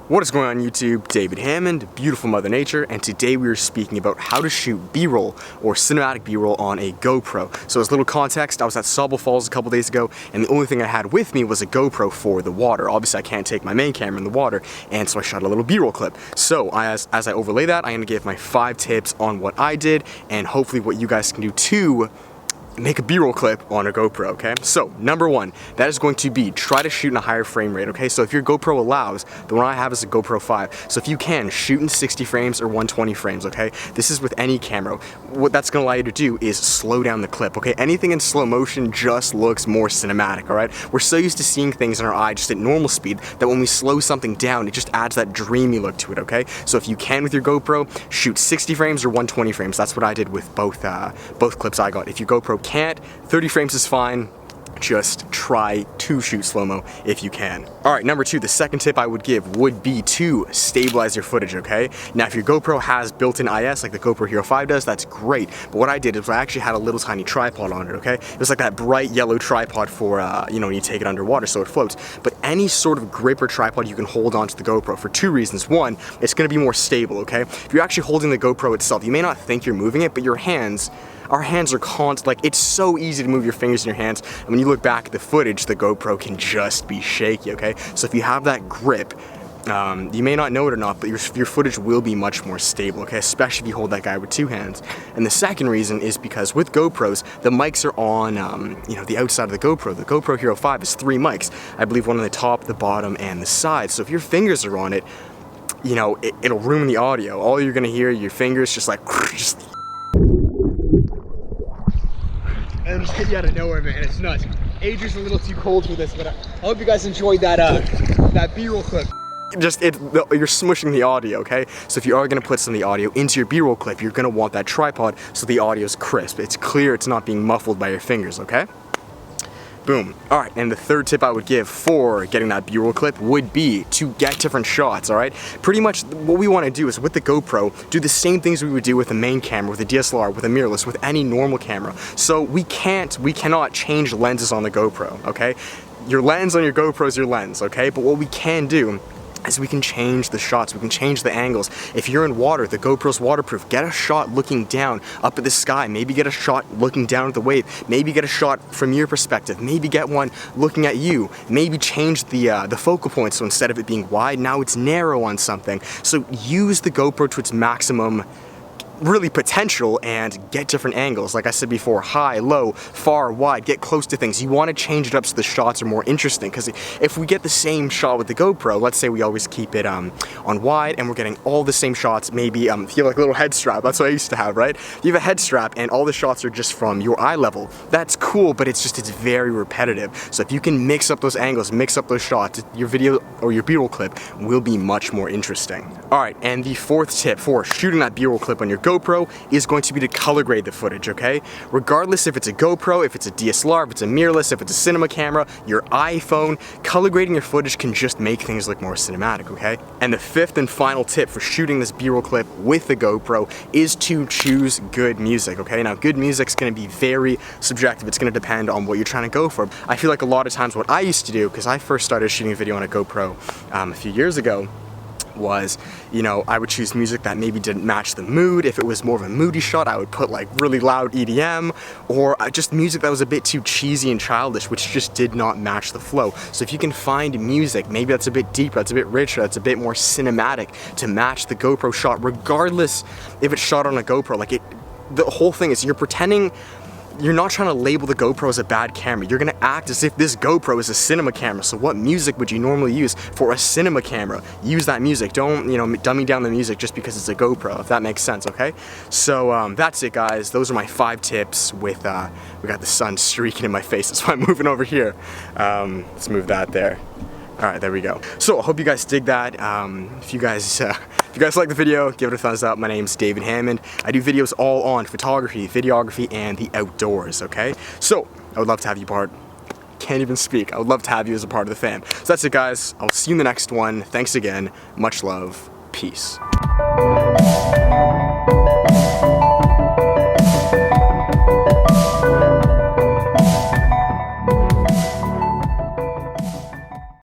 What is going on YouTube? David Hammond, beautiful Mother Nature, and today we are speaking about how to shoot B-roll or cinematic B-roll on a GoPro. So as a little context, I was at Sauble Falls a couple days ago, and the only thing I had with me was a GoPro for the water. Obviously I can't take my main camera in the water, and so I shot a little B-roll clip. So as I overlay that, I'm going to give my 5 tips on what I did, and hopefully what you guys can do too, make a B-roll clip on a GoPro, okay? So, number 1, that is going to be, try to shoot in a higher frame rate, okay? So if your GoPro allows, the one I have is a GoPro 5, so if you can, shoot in 60 frames or 120 frames, okay? This is with any camera. What that's gonna allow you to do is slow down the clip, okay? Anything in slow motion just looks more cinematic, all right? We're so used to seeing things in our eye just at normal speed that when we slow something down, it just adds that dreamy look to it, okay? So if you can with your GoPro, shoot 60 frames or 120 frames. That's what I did with both clips I got. If your GoPro can't, 30 frames is fine. Just try to shoot slow-mo if you can. Alright, number 2, the second tip I would give would be to stabilize your footage, okay? Now if your GoPro has built-in IS like the GoPro Hero 5 does, that's great. But what I did is I actually had a little tiny tripod on it, okay? It was like that bright yellow tripod for, you know, when you take it underwater so it floats. But any sort of grip or tripod you can hold onto the GoPro for 2 reasons. 1, it's gonna be more stable, okay? If you're actually holding the GoPro itself, you may not think you're moving it, but your hands, our hands are like, it's so easy to move your fingers in your hands, and when you look back at the footage, the GoPro can just be shaky, okay? So if you have that grip, you may not know it or not, but your footage will be much more stable, okay? Especially if you hold that guy with 2 hands. And the second reason is because with GoPros, the mics are on, you know, the outside of the GoPro. The GoPro Hero 5 is 3 mics. I believe one on the top, the bottom, and the side. So if your fingers are on it, you know, it'll ruin the audio. All you're gonna hear, your fingers just like, just... And just hit you out of nowhere, man. It's nuts. Adrian's a little too cold for this, but I hope you guys enjoyed that that B-roll clip. You're smushing the audio, okay? So if you are gonna put some of the audio into your B-roll clip, you're gonna want that tripod so the audio is crisp. It's clear, it's not being muffled by your fingers, okay? Boom. Alright, and the third tip I would give for getting that B-roll clip would be to get different shots, alright? Pretty much what we want to do is with the GoPro, do the same things we would do with a main camera, with a DSLR, with a mirrorless, with any normal camera. So we cannot change lenses on the GoPro, okay? Your lens on your GoPro is your lens, okay? But what we can do is we can change the shots, we can change the angles. If you're in water, the GoPro's waterproof. Get a shot looking down up at the sky. Maybe get a shot looking down at the wave. Maybe get a shot from your perspective. Maybe get one looking at you. Maybe change the focal point, so instead of it being wide, now it's narrow on something. So use the GoPro to its maximum really potential and get different angles. Like I said before, high, low, far, wide, get close to things. You want to change it up so the shots are more interesting, because if we get the same shot with the GoPro, let's say we always keep it on wide and we're getting all the same shots, maybe if you have like a little head strap, that's what I used to have, right? You have a head strap and all the shots are just from your eye level. That's cool, but it's very repetitive. So if you can mix up those angles, mix up those shots, your video or your B-roll clip will be much more interesting. Alright, and the 4th tip for shooting that B-roll clip on your GoPro is going to be to color grade the footage, okay? Regardless if it's a GoPro, if it's a DSLR, if it's a mirrorless, if it's a cinema camera, your iPhone, color grading your footage can just make things look more cinematic, okay? And the 5th and final tip for shooting this B-roll clip with the GoPro is to choose good music, okay? Now, good music's gonna be very subjective. It's gonna depend on what you're trying to go for. I feel like a lot of times what I used to do, because I first started shooting a video on a GoPro a few years ago, was, you know, I would choose music that maybe didn't match the mood. If it was more of a moody shot, I would put like really loud EDM, or just music that was a bit too cheesy and childish, which just did not match the flow. So if you can find music, maybe that's a bit deeper, that's a bit richer, that's a bit more cinematic to match the GoPro shot, regardless if it's shot on a GoPro, like the whole thing is you're pretending. You're not trying to label the GoPro as a bad camera. You're gonna act as if this GoPro is a cinema camera. So what music would you normally use for a cinema camera? Use that music. Don't, you know, dummy down the music just because it's a GoPro, if that makes sense, okay? So that's it, guys. Those are my 5 tips with, we got the sun streaking in my face. That's why I'm moving over here. Let's move that there. Alright, there we go. So I hope you guys dig that. If you guys like the video, give it a thumbs up. My name's David Hammond. I do videos all on photography, videography, and the outdoors, okay? So I would love to have you can't even speak. I would love to have you as a part of the fam. So that's it, guys. I'll see you in the next one. Thanks again. Much love. Peace.